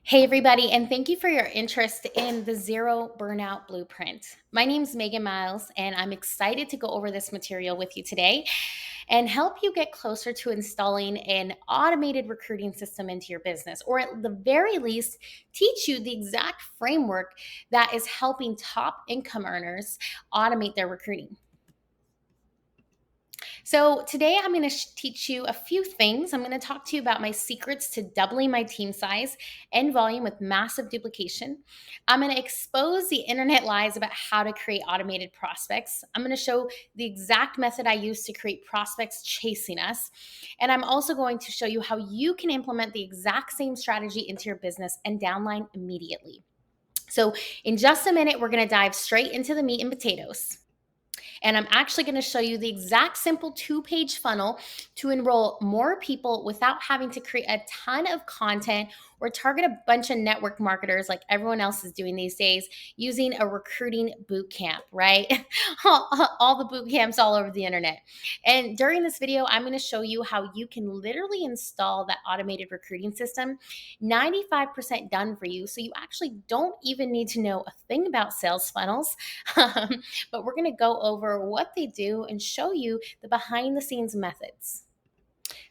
Hey, everybody, and thank you for your interest in the Zero Burnout Blueprint. My name's Megan Miles, and I'm excited to go over this material with you today and help you get closer to installing an automated recruiting system into your business, or at the very least, teach you the exact framework that is helping top income earners automate their recruiting. So, today I'm going to teach you a few things. I'm going to talk to you about my secrets to doubling my team size and volume with massive duplication. I'm going to expose the internet lies about how to create automated prospects. I'm going to show the exact method I use to create prospects chasing us. And I'm also going to show you how you can implement the exact same strategy into your business and downline immediately. So, in just a minute, we're going to dive straight into the meat and potatoes. And I'm actually going to show you the exact simple 2-page funnel to enroll more people without having to create a ton of content or target a bunch of network marketers like everyone else is doing these days using a recruiting boot camp, right? All the boot camps all over the internet. And during this video, I'm going to show you how you can literally install that automated recruiting system 95% done for you. So you actually don't even need to know a thing about sales funnels. But we're going to go over what they do and show you the behind the scenes methods.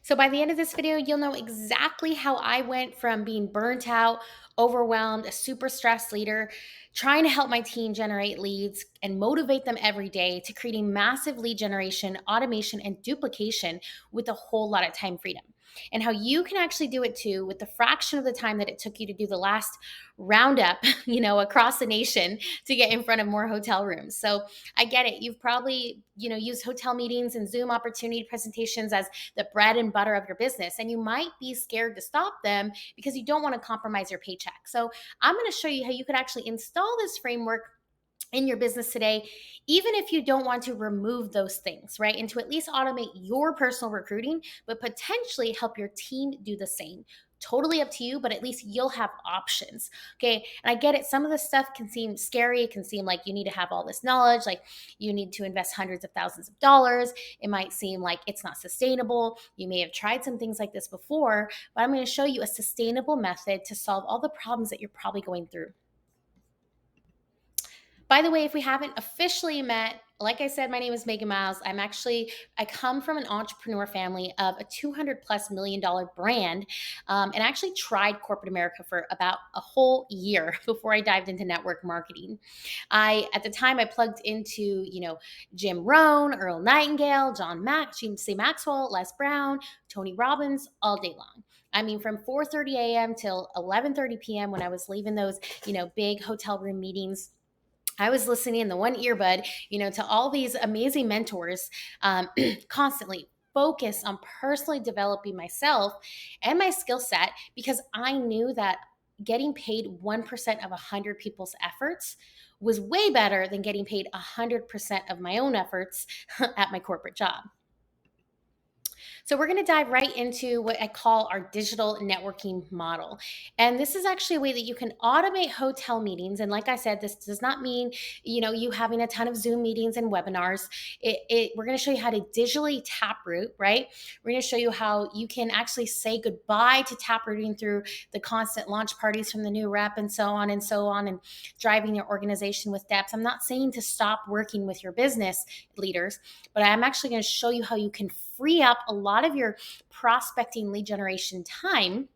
So by the end of this video, you'll know exactly how I went from being burnt out, overwhelmed, a super stressed leader, trying to help my team generate leads and motivate them every day to creating massive lead generation, automation, and duplication with a whole lot of time freedom. And how you can actually do it too with the fraction of the time that it took you to do the last roundup, across the nation to get in front of more hotel rooms. So I get it. You've probably, used hotel meetings and Zoom opportunity presentations as the bread and butter of your business. And you might be scared to stop them because you don't want to compromise your paycheck. So I'm going to show you how you could actually install this framework in your business today, even if you don't want to remove those things, right? And to at least automate your personal recruiting, but potentially help your team do the same. Totally up to you, but at least you'll have options. Okay. And I get it. Some of the stuff can seem scary. It can seem like you need to have all this knowledge, like you need to invest hundreds of thousands of dollars. It might seem like it's not sustainable. You may have tried some things like this before, but I'm going to show you a sustainable method to solve all the problems that you're probably going through. By the way, if we haven't officially met, like I said, my name is Megan Miles. I come from an entrepreneur family of a $200+ million brand, and I actually tried corporate America for about a whole year before I dived into network marketing. At the time, I plugged into, Jim Rohn, Earl Nightingale, James C. Maxwell, Les Brown, Tony Robbins all day long. I mean, from 4:30 a.m. till 11:30 p.m. when I was leaving those, big hotel room meetings, I was listening in the one earbud, to all these amazing mentors, constantly focused on personally developing myself and my skill set because I knew that getting paid 1% of 100 people's efforts was way better than getting paid 100% of my own efforts at my corporate job. So, we're going to dive right into what I call our digital networking model. And this is actually a way that you can automate hotel meetings. And like I said, this does not mean, you having a ton of Zoom meetings and webinars. We're going to show you how to digitally taproot, right? We're going to show you how you can actually say goodbye to taprooting through the constant launch parties from the new rep and so on and so on, and driving your organization with depth. I'm not saying to stop working with your business leaders, but I'm actually going to show you how you can free up a lot of your prospecting lead generation time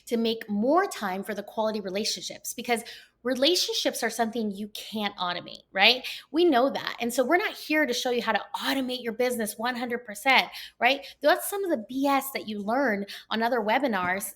to make more time for the quality relationships, because relationships are something you can't automate, right? We know that. And so we're not here to show you how to automate your business 100%, right? That's some of the BS that you learn on other webinars.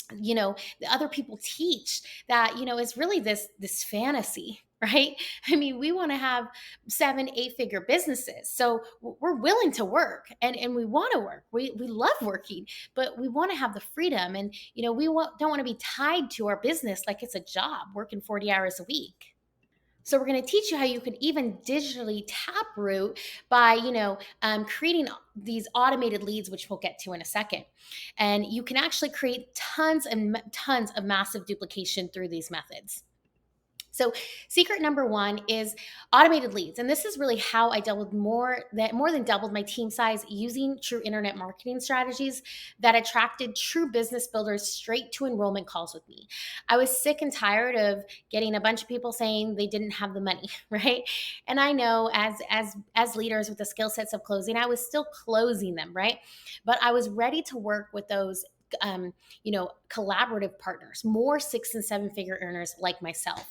The other people teach that, is really this fantasy, right? I mean, we want to have 7-8 figure businesses, so we're willing to work, and we want to work. We love working, but we want to have the freedom, and don't want to be tied to our business like it's a job, working 40 hours a week. So we're going to teach you how you could even digitally taproot by, creating these automated leads, which we'll get to in a second. And you can actually create tons and tons of massive duplication through these methods. So, secret number one is automated leads, and this is really how I doubled more than doubled my team size using true internet marketing strategies that attracted true business builders straight to enrollment calls with me. I was sick and tired of getting a bunch of people saying they didn't have the money, right? And I know as leaders with the skill sets of closing, I was still closing them, right? But I was ready to work with those collaborative partners, more 6 and 7 figure earners like myself.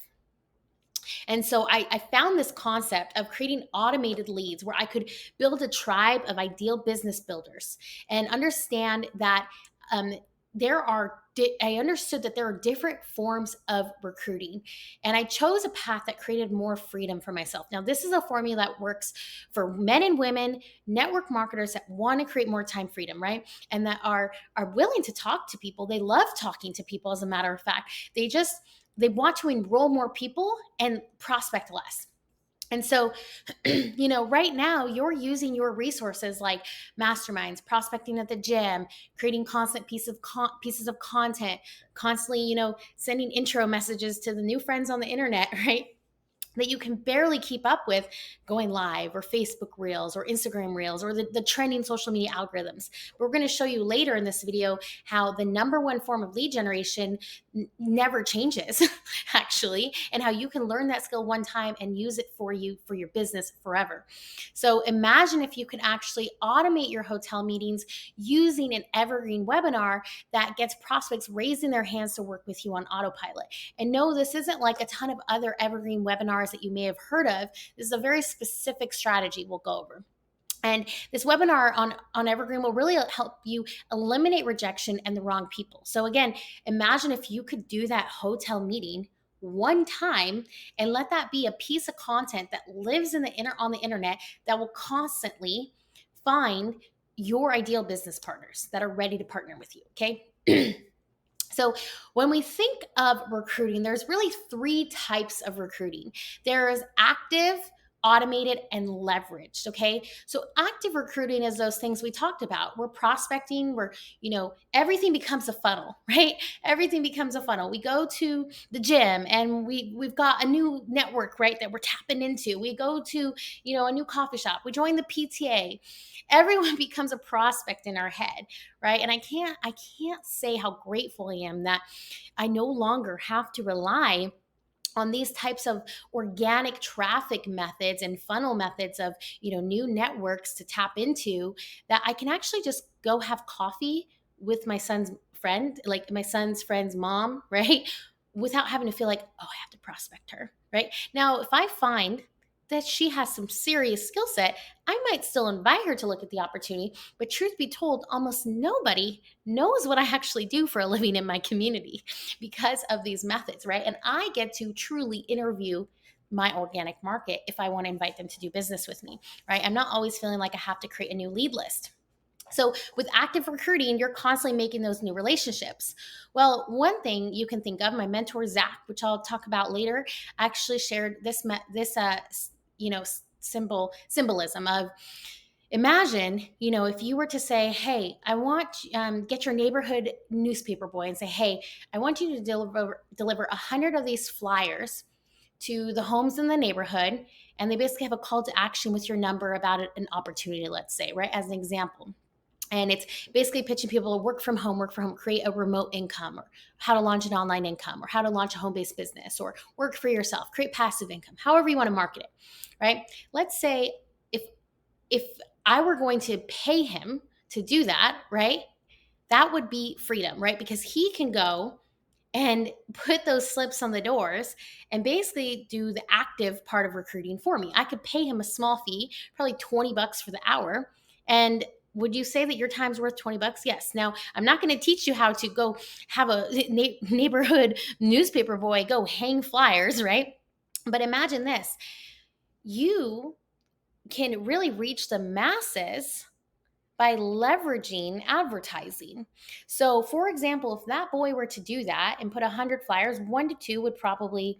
And so I found this concept of creating automated leads where I could build a tribe of ideal business builders and understand that um, I understood that there are different forms of recruiting. And I chose a path that created more freedom for myself. Now, this is a formula that works for men and women, network marketers that want to create more time freedom, right? And that are willing to talk to people. They love talking to people, as a matter of fact. They want to enroll more people and prospect less. And so, right now you're using your resources like masterminds, prospecting at the gym, creating constant pieces of content, constantly, sending intro messages to the new friends on the internet, right? That you can barely keep up with going live or Facebook Reels or Instagram Reels or the trending social media algorithms. But we're going to show you later in this video how the number one form of lead generation never changes, actually, and how you can learn that skill one time and use it for your business forever. So imagine if you could actually automate your hotel meetings using an evergreen webinar that gets prospects raising their hands to work with you on autopilot. And no, this isn't like a ton of other evergreen webinars that you may have heard of. This is a very specific strategy we'll go over. And this webinar on Evergreen will really help you eliminate rejection and the wrong people. So again, imagine if you could do that hotel meeting one time and let that be a piece of content that lives on the internet that will constantly find your ideal business partners that are ready to partner with you, okay? So, when we think of recruiting, there's really three types of recruiting. There's active, automated, and leveraged. Okay. So, active recruiting is those things we talked about. We're prospecting, everything becomes a funnel, right? Everything becomes a funnel. We go to the gym and we've got a new network, right, that we're tapping into. We go to, a new coffee shop. We join the PTA. Everyone becomes a prospect in our head, right? And I can't say how grateful I am that I no longer have to rely on these types of organic traffic methods and funnel methods of new networks to tap into, that I can actually just go have coffee with my son's friend, like my son's friend's mom, right, without having to feel like, oh, I have to prospect her. Right now, if I find that she has some serious skill set, I might still invite her to look at the opportunity. But truth be told, almost nobody knows what I actually do for a living in my community because of these methods, right? And I get to truly interview my organic market if I want to invite them to do business with me, right? I'm not always feeling like I have to create a new lead list. So with active recruiting, you're constantly making those new relationships. Well, one thing you can think of, my mentor Zach, which I'll talk about later, actually shared this symbolism of, imagine, if you were to say, hey, I want get your neighborhood newspaper boy and say, hey, I want you to deliver 100 of these flyers to the homes in the neighborhood, and they basically have a call to action with your number about an opportunity, let's say, right, as an example. And it's basically pitching people to work from home, create a remote income, or how to launch an online income, or how to launch a home-based business, or work for yourself, create passive income, however you want to market it, right? Let's say if I were going to pay him to do that, right, that would be freedom, right? Because he can go and put those slips on the doors and basically do the active part of recruiting for me. I could pay him a small fee, probably $20 for the hour. And would you say that your time's worth $20? Yes. Now, I'm not going to teach you how to go have a neighborhood newspaper boy go hang flyers, right? But imagine this. You can really reach the masses by leveraging advertising. So, for example, if that boy were to do that and put 100 flyers, 1 to 2 would probably,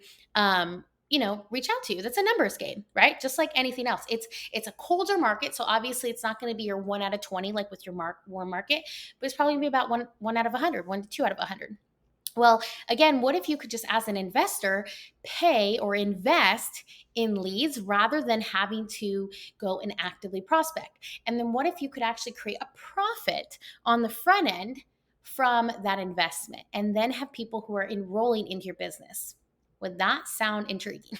reach out to you. That's a numbers game, right? Just like anything else. It's a colder market, so obviously it's not going to be your 1 out of 20 like with your warm market, but it's probably going to be about one out of 100, 1 to 2 out of 100. Well, again, what if you could just, as an investor, pay or invest in leads rather than having to go and actively prospect? And then what if you could actually create a profit on the front end from that investment and then have people who are enrolling into your business? Would that sound intriguing?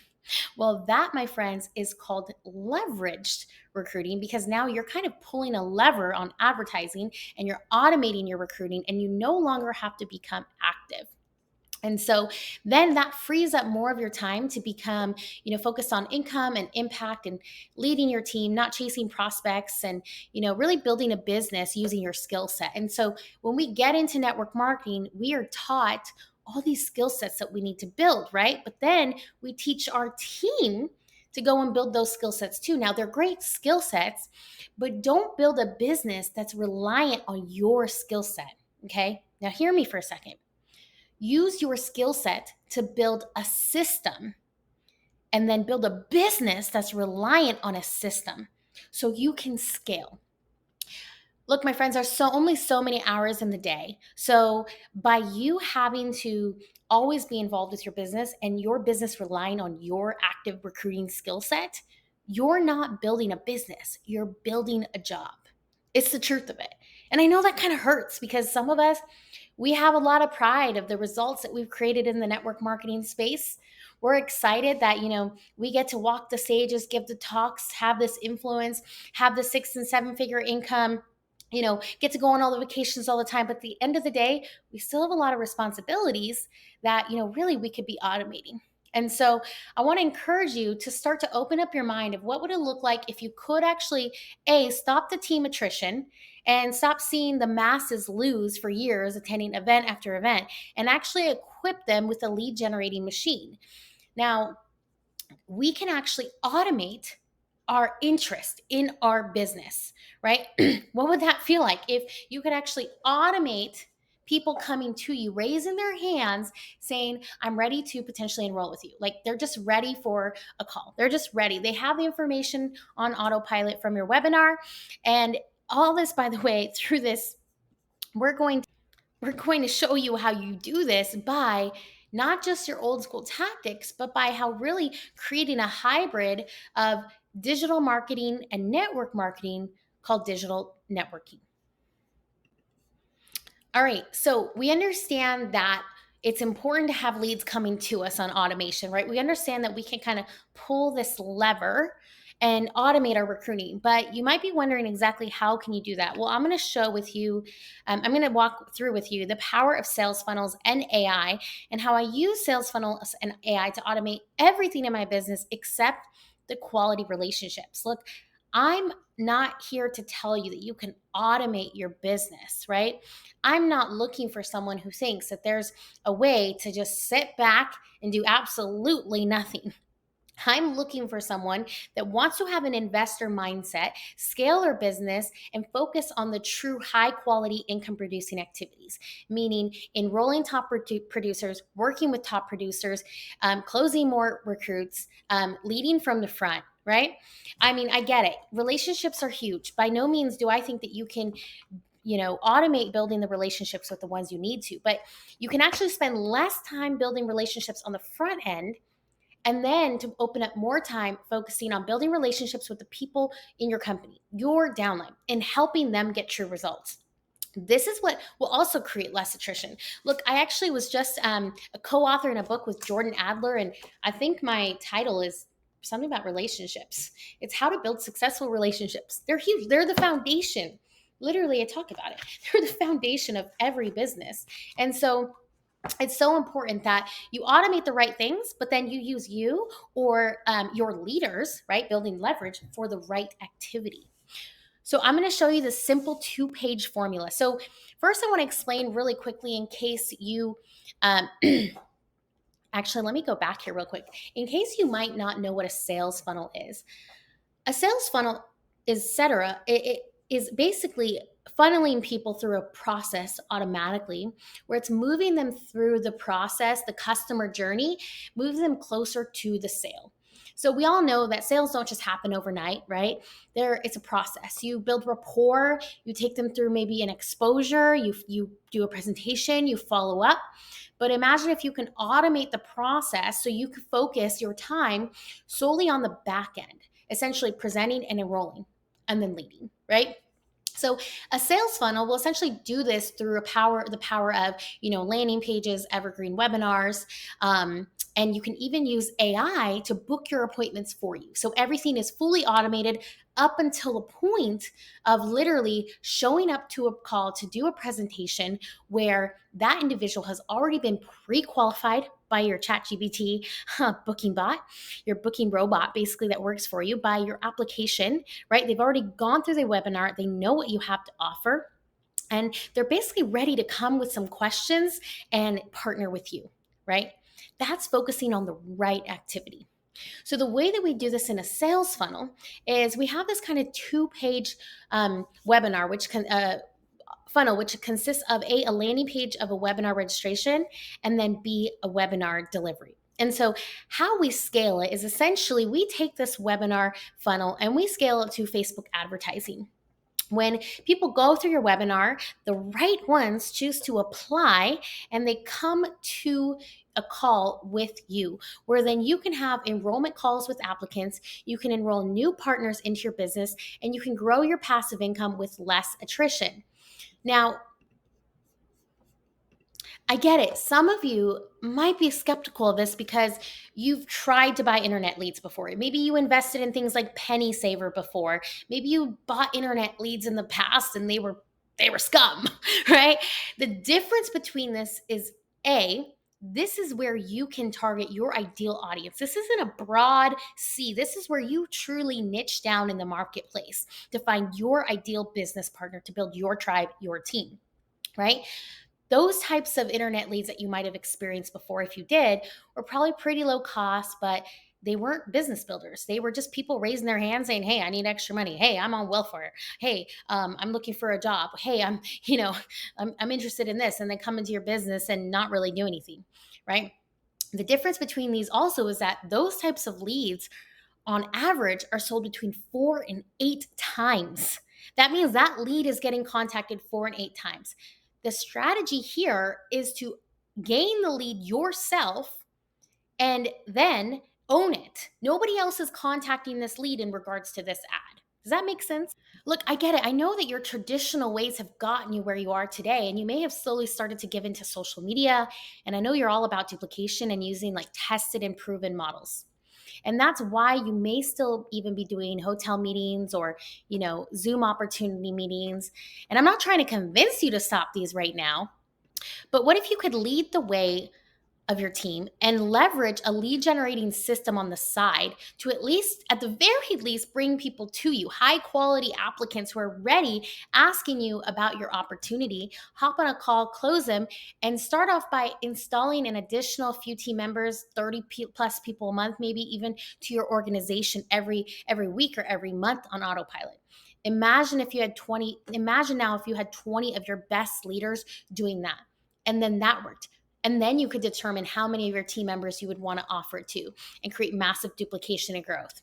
Well, that, my friends, is called leveraged recruiting, because now you're kind of pulling a lever on advertising and you're automating your recruiting, and you no longer have to become active. And so then that frees up more of your time to become, focused on income and impact and leading your team, not chasing prospects, and, really building a business using your skill set. And so when we get into network marketing, we are taught all these skill sets that we need to build, right? But then we teach our team to go and build those skill sets too. Now, they're great skill sets, but don't build a business that's reliant on your skill set. Okay. Now, hear me for a second. Use your skill set to build a system, and then build a business that's reliant on a system so you can scale. Look, my friends, there's only so many hours in the day. So by you having to always be involved with your business and your business relying on your active recruiting skill set, you're not building a business, you're building a job. It's the truth of it. And I know that kind of hurts, because some of us, we have a lot of pride of the results that we've created in the network marketing space. We're excited that, we get to walk the stages, give the talks, have this influence, have the 6 and 7 figure income, get to go on all the vacations all the time. But at the end of the day, we still have a lot of responsibilities that, really we could be automating. And so I want to encourage you to start to open up your mind of what would it look like if you could actually, stop the team attrition and stop seeing the masses lose for years attending event after event, and actually equip them with a lead generating machine. Now, we can actually automate our interest in our business, right? What would that feel like if you could actually automate people coming to you, raising their hands, saying, I'm ready to potentially enroll with you? Like, they're just ready for a call. They're just ready. They have the information on autopilot from your webinar. And all this, by the way, through this, we're going to show you how you do this by not just your old school tactics, but by how really creating a hybrid of digital marketing and network marketing called digital networking. All right, so we understand that it's important to have leads coming to us on automation, right? We understand that we can kind of pull this lever and automate our recruiting, but you might be wondering exactly how can you do that? Well, I'm going to show with you, I'm going to walk through with you the power of sales funnels and AI, and how I use sales funnels and AI to automate everything in my business except the quality relationships. Look, I'm not here to tell you that you can automate your business, right? I'm not looking for someone who thinks that there's a way to just sit back and do absolutely nothing. I'm looking for someone that wants to have an investor mindset, scale their business, and focus on the true high quality income producing activities, meaning enrolling top producers, working with top producers, closing more recruits, leading from the front, right? I mean, I get it. Relationships are huge. By no means do I think that you can automate building the relationships with the ones you need to, but you can actually spend less time building relationships on the front end, and then to open up more time focusing on building relationships with the people in your company, your downline, and helping them get true results. This is what will also create less attrition. Look, I actually was just a co-author in a book with Jordan Adler, and I think my title is something about relationships. It's how to build successful relationships. They're huge. They're the foundation. Literally, I talk about it. They're the foundation of every business. And so it's so important that you automate the right things, but then you use you or your leaders, right? Building leverage for the right activity. So I'm going to show you the simple 2-page formula. So first I want to explain really quickly in case you, actually, let me go back here real quick. In case you might not know what a sales funnel is. A sales funnel, etc., it is basically funneling people through a process automatically, where it's moving them through the process, the customer journey, moves them closer to the sale. So we all know that sales don't just happen overnight, right? It's a process. You build rapport, you take them through maybe an exposure, you do a presentation, you follow up. But imagine if you can automate the process so you can focus your time solely on the back end, essentially presenting and enrolling and then leading, right? So a sales funnel will essentially do this through the power of landing pages, evergreen webinars, and you can even use AI to book your appointments for you. So everything is fully automated up until the point of literally showing up to a call to do a presentation where that individual has already been pre-qualified by your ChatGPT booking bot, your booking robot, basically that works for you, by your application, right? They've already gone through the webinar. They know what you have to offer. And they're basically ready to come with some questions and partner with you, right? That's focusing on the right activity. So the way that we do this in a sales funnel is we have this kind of two-page webinar, funnel, which consists of a landing page of a webinar registration and then B, a webinar delivery. And so how we scale it is essentially we take this webinar funnel and we scale it to Facebook advertising. When people go through your webinar, the right ones choose to apply and they come to a call with you, where then you can have enrollment calls with applicants, you can enroll new partners into your business, and you can grow your passive income with less attrition. Now, I get it. Some of you might be skeptical of this because you've tried to buy internet leads before. Maybe you invested in things like Penny Saver before. Maybe you bought internet leads in the past and they were scum, right? The difference between this is this is where you can target your ideal audience. This isn't a broad sea. This is where you truly niche down in the marketplace to find your ideal business partner to build your tribe, your team, right? Those types of internet leads that you might have experienced before, if you did, were probably pretty low cost, but they weren't business builders. They were just people raising their hands saying, hey, I need extra money. Hey, I'm on welfare. Hey, I'm looking for a job. Hey, I'm interested in this. And then come into your business and not really do anything, right? The difference between these also is that those types of leads on average are sold between 4 and 8 times. That means that lead is getting contacted 4 and 8 times. The strategy here is to gain the lead yourself and then own it. Nobody else is contacting this lead in regards to this ad. Does that make sense? Look, I get it. I know that your traditional ways have gotten you where you are today, and you may have slowly started to give into social media. And I know you're all about duplication and using like tested and proven models. And that's why you may still even be doing hotel meetings or, Zoom opportunity meetings. And I'm not trying to convince you to stop these right now. But what if you could lead the way of your team and leverage a lead generating system on the side to at the very least, bring people to you, high quality applicants who are ready, asking you about your opportunity, hop on a call, close them, and start off by installing an additional few team members, 30 plus people a month, maybe even to your organization every week or every month on autopilot. Imagine now if you had 20 of your best leaders doing that, and then that worked. And then you could determine how many of your team members you would want to offer it to and create massive duplication and growth.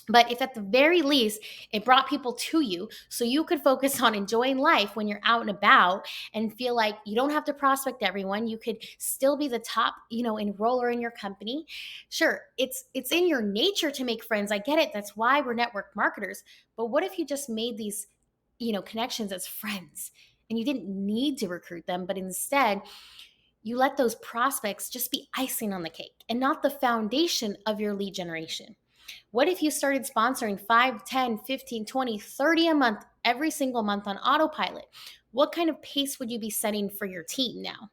But if at the very least, it brought people to you so you could focus on enjoying life when you're out and about and feel like you don't have to prospect everyone, you could still be the top, enroller in your company. Sure, it's in your nature to make friends. I get it. That's why we're network marketers. But what if you just made these, connections as friends and you didn't need to recruit them, but instead you let those prospects just be icing on the cake and not the foundation of your lead generation? What if you started sponsoring 5, 10, 15, 20, 30 a month, every single month on autopilot? What kind of pace would you be setting for your team now?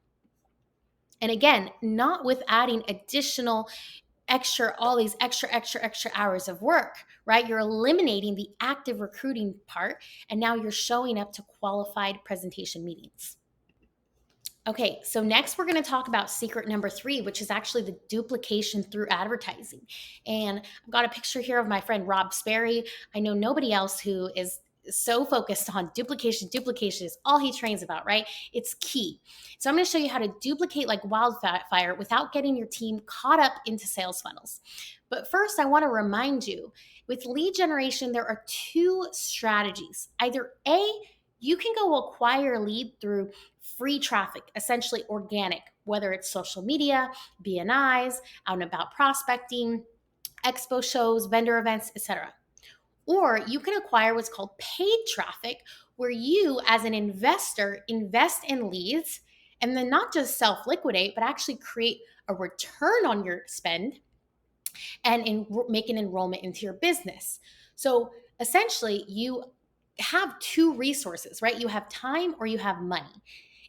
And again, not with adding all these extra hours of work, right? You're eliminating the active recruiting part, and now you're showing up to qualified presentation meetings. Okay, so next we're going to talk about secret number 3, which is actually the duplication through advertising. And I've got a picture here of my friend Rob Sperry. I know nobody else who is so focused on duplication. Duplication is all he trains about, right? It's key. So I'm going to show you how to duplicate like wildfire without getting your team caught up into sales funnels. But first, I want to remind you with lead generation, there are two strategies. Either A, you can go acquire a lead through free traffic, essentially organic, whether it's social media, BNIs, out and about prospecting, expo shows, vendor events, etc. Or you can acquire what's called paid traffic, where you, as an investor, invest in leads and then not just self liquidate, but actually create a return on your spend and make an enrollment into your business. So essentially, you have two resources, right? You have time or you have money.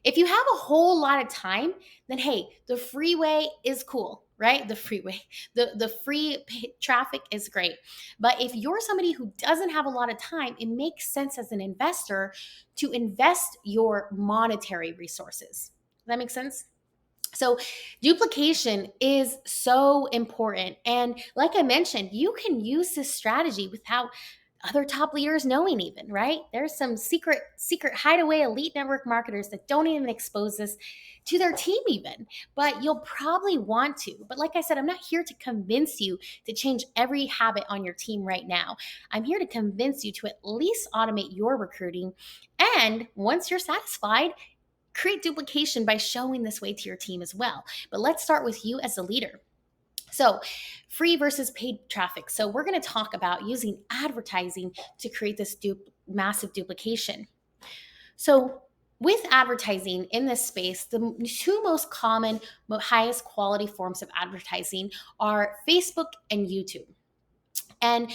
If you have a whole lot of time, then hey, the freeway is cool, right? The free traffic is great. But if you're somebody who doesn't have a lot of time, it makes sense as an investor to invest your monetary resources. Does that make sense? So, duplication is so important. And like I mentioned, you can use this strategy without other top leaders knowing, even, right? There's some secret hideaway elite network marketers that don't even expose this to their team, even, but you'll probably want to. But like I said, I'm not here to convince you to change every habit on your team right now. I'm here to convince you to at least automate your recruiting. And once you're satisfied, create duplication by showing this way to your team as well. But let's start with you as a leader. So, free versus paid traffic. So, we're going to talk about using advertising to create this massive duplication. So, with advertising in this space, the two most common, highest quality forms of advertising are Facebook and YouTube. And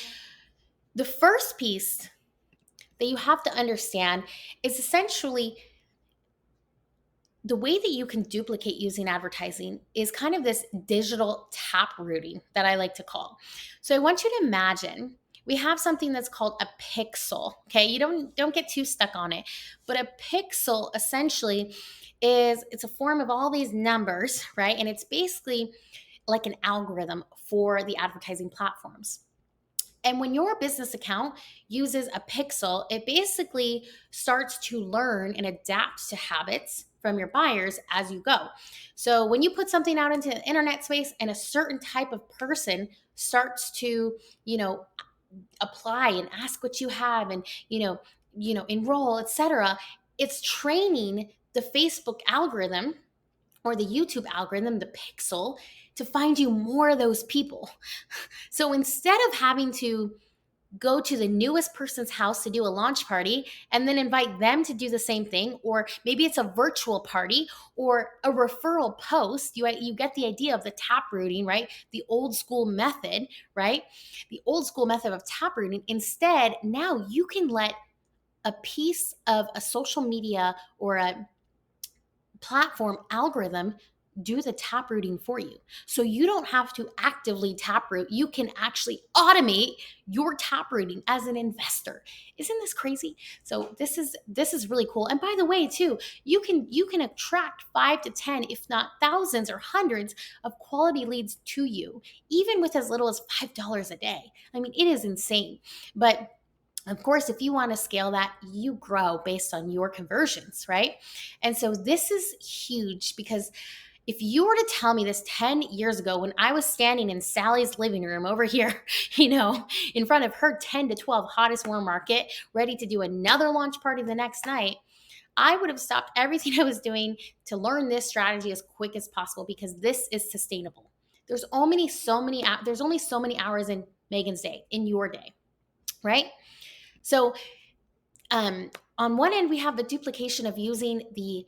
the first piece that you have to understand is essentially the way that you can duplicate using advertising is kind of this digital tap rooting that I like to call. So I want you to imagine we have something that's called a pixel. Okay, you don't get too stuck on it, but a pixel essentially it's a form of all these numbers, right? And it's basically like an algorithm for the advertising platforms. And when your business account uses a pixel, it basically starts to learn and adapt to habits from your buyers as you go. So when you put something out into the internet space and a certain type of person starts to, apply and ask what you have and, enroll, etc., it's training the Facebook algorithm or the YouTube algorithm, the pixel, to find you more of those people. So instead of having to go to the newest person's house to do a launch party and then invite them to do the same thing, or maybe it's a virtual party or a referral post, you get the idea of the tap rooting, right? The old school method, right? The old school method of tap rooting. Instead, now you can let a piece of a social media or a platform algorithm do the tap rooting for you. So you don't have to actively tap root. You can actually automate your tap rooting as an investor. Isn't this crazy? So this is really cool. And by the way, too, you can attract 5 to 10, if not thousands or hundreds of quality leads to you, even with as little as $5 a day. I mean, it is insane. But of course, if you want to scale that, you grow based on your conversions, right? And so this is huge because if you were to tell me this 10 years ago when I was standing in Sally's living room over here, in front of her 10 to 12 hottest warm market, ready to do another launch party the next night, I would have stopped everything I was doing to learn this strategy as quick as possible because this is sustainable. There's only so many hours in Megan's day, in your day, right? So on one end, we have the duplication of using the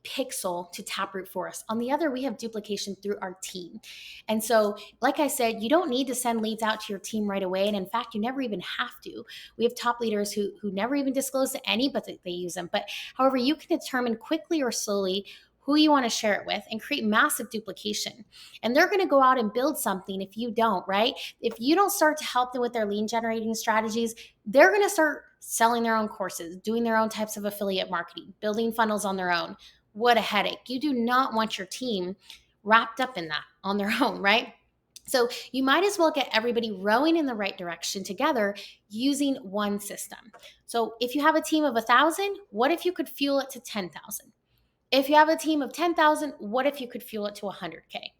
pixel to taproot for us. On the other, we have duplication through our team. And so, like I said, you don't need to send leads out to your team right away. And in fact, you never even have to. We have top leaders who never even disclose to anybody they use them. But however, you can determine quickly or slowly who you want to share it with and create massive duplication. And they're going to go out and build something if you don't, right? If you don't start to help them with their lead generating strategies, they're going to start selling their own courses, doing their own types of affiliate marketing, building funnels on their own. What a headache. You do not want your team wrapped up in that on their own, right? So you might as well get everybody rowing in the right direction together using one system. So if you have a team of 1,000, what if you could fuel it to 10,000? If you have a team of 10,000, what if you could fuel it to 100K?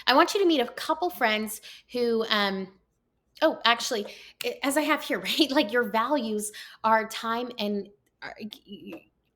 I want you to meet a couple friends who oh, actually, as I have here, right? Like your values are time and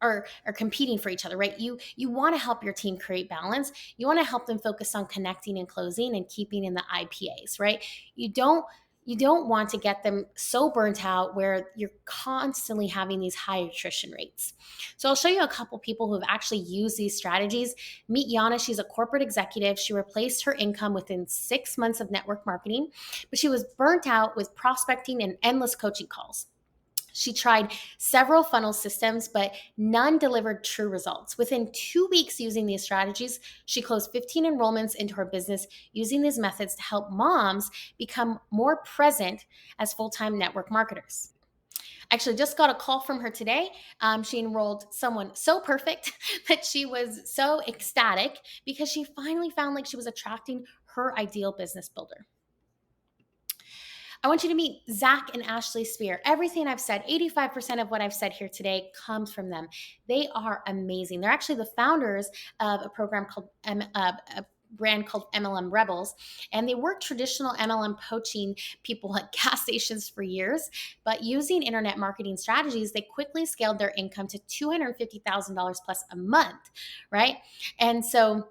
are, are competing for each other, right? You want to help your team create balance. You want to help them focus on connecting and closing and keeping in the IPAs, right? You don't you don't want to get them so burnt out where you're constantly having these high attrition rates. So I'll show you a couple people who have actually used these strategies. Meet Yana. She's a corporate executive. She replaced her income within 6 months of network marketing, but she was burnt out with prospecting and endless coaching calls. She tried several funnel systems, but none delivered true results. Within 2 weeks using these strategies, she closed 15 enrollments into her business using these methods to help moms become more present as full time network marketers. Actually, just got a call from her today. She enrolled someone so perfect that she was so ecstatic because she finally found like she was attracting her ideal business builder. I want you to meet Zach and Ashley Spear. Everything I've said, 85% of what I've said here today comes from them. They are amazing. They're actually the founders of a program called a brand called MLM Rebels, and they work traditional MLM coaching people at gas stations for years, but using internet marketing strategies, they quickly scaled their income to $250,000 plus a month, right? And so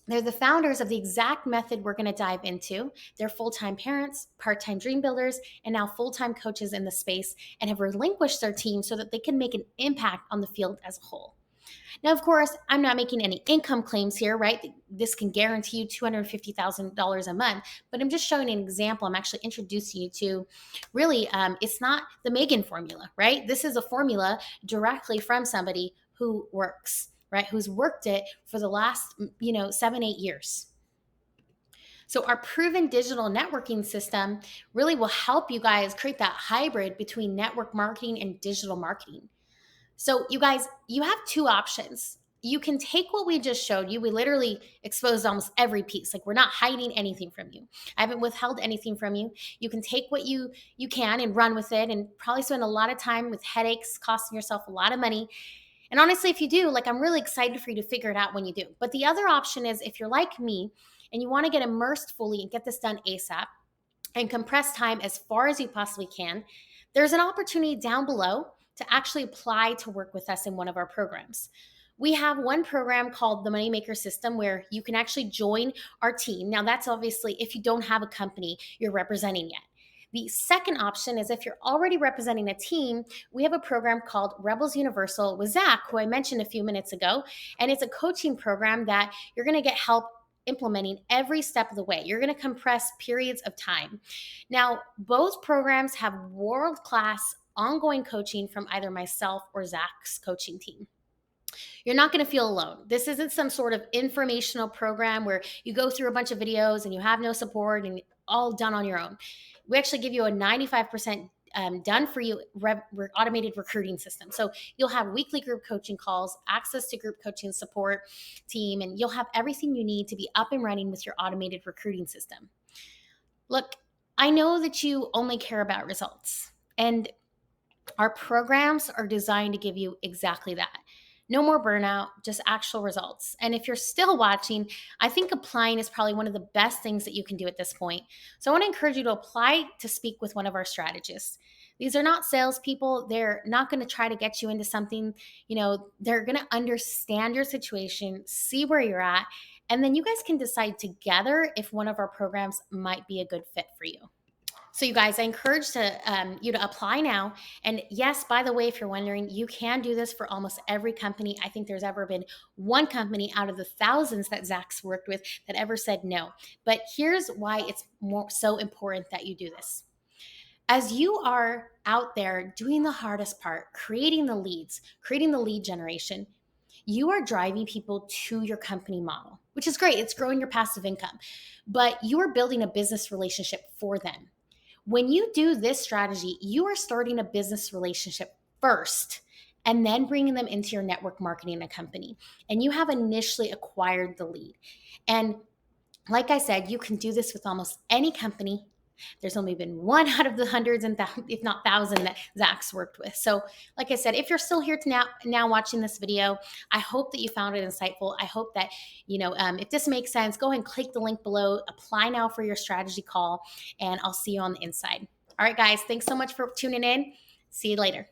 they're the founders of the exact method we're going to dive into. They're full time parents, part time dream builders, and now full time coaches in the space and have relinquished their team so that they can make an impact on the field as a whole. Now, of course, I'm not making any income claims here, right? This can guarantee you $250,000 a month, but I'm just showing an example. I'm actually introducing you to really, it's not the Megan formula, right? This is a formula directly from somebody who works, right? Who's worked it for the last, 7, 8 years. So our proven digital networking system really will help you guys create that hybrid between network marketing and digital marketing. So, you guys, you have two options. You can take what we just showed you. We literally exposed almost every piece. Like we're not hiding anything from you. I haven't withheld anything from you. You can take what you can and run with it and probably spend a lot of time with headaches, costing yourself a lot of money. And honestly, if you do, like I'm really excited for you to figure it out when you do. But the other option is if you're like me and you want to get immersed fully and get this done ASAP, and compress time as far as you possibly can, there's an opportunity down below to actually apply to work with us in one of our programs. We have one program called the Moneymaker System where you can actually join our team. Now, that's obviously if you don't have a company you're representing yet. The second option is if you're already representing a team, we have a program called Rebels Universal with Zach, who I mentioned a few minutes ago. And it's a coaching program that you're going to get help implementing every step of the way. You're going to compress periods of time. Now, both programs have world class ongoing coaching from either myself or Zach's coaching team. You're not going to feel alone. This isn't some sort of informational program where you go through a bunch of videos and you have no support and all done on your own. We actually give you a 95% done for you automated recruiting system. So you'll have weekly group coaching calls, access to group coaching support team, and you'll have everything you need to be up and running with your automated recruiting system. Look, I know that you only care about results, and our programs are designed to give you exactly that. No more burnout, just actual results. And if you're still watching, I think applying is probably one of the best things that you can do at this point. So I want to encourage you to apply to speak with one of our strategists. These are not salespeople. They're not going to try to get you into something. They're going to understand your situation, see where you're at, and then you guys can decide together if one of our programs might be a good fit for you. So you guys, I encourage you to apply now. And yes, by the way, if you're wondering, you can do this for almost every company. I think there's ever been one company out of the thousands that Zach's worked with that ever said no. But here's why it's so important that you do this. As you are out there doing the hardest part, creating the leads, creating the lead generation, you are driving people to your company model, which is great. It's growing your passive income, but you are building a business relationship for them. When you do this strategy, you are starting a business relationship first and then bringing them into your network marketing company. And you have initially acquired the lead. And like I said, you can do this with almost any company, There's only been one out of the hundreds and if not thousand that Zach's worked with. So, like I said, if you're still here to now watching this video, I hope that you found it insightful. I hope that if this makes sense, go ahead and click the link below. Apply now for your strategy call, and I'll see you on the inside. All right, guys, thanks so much for tuning in. See you later.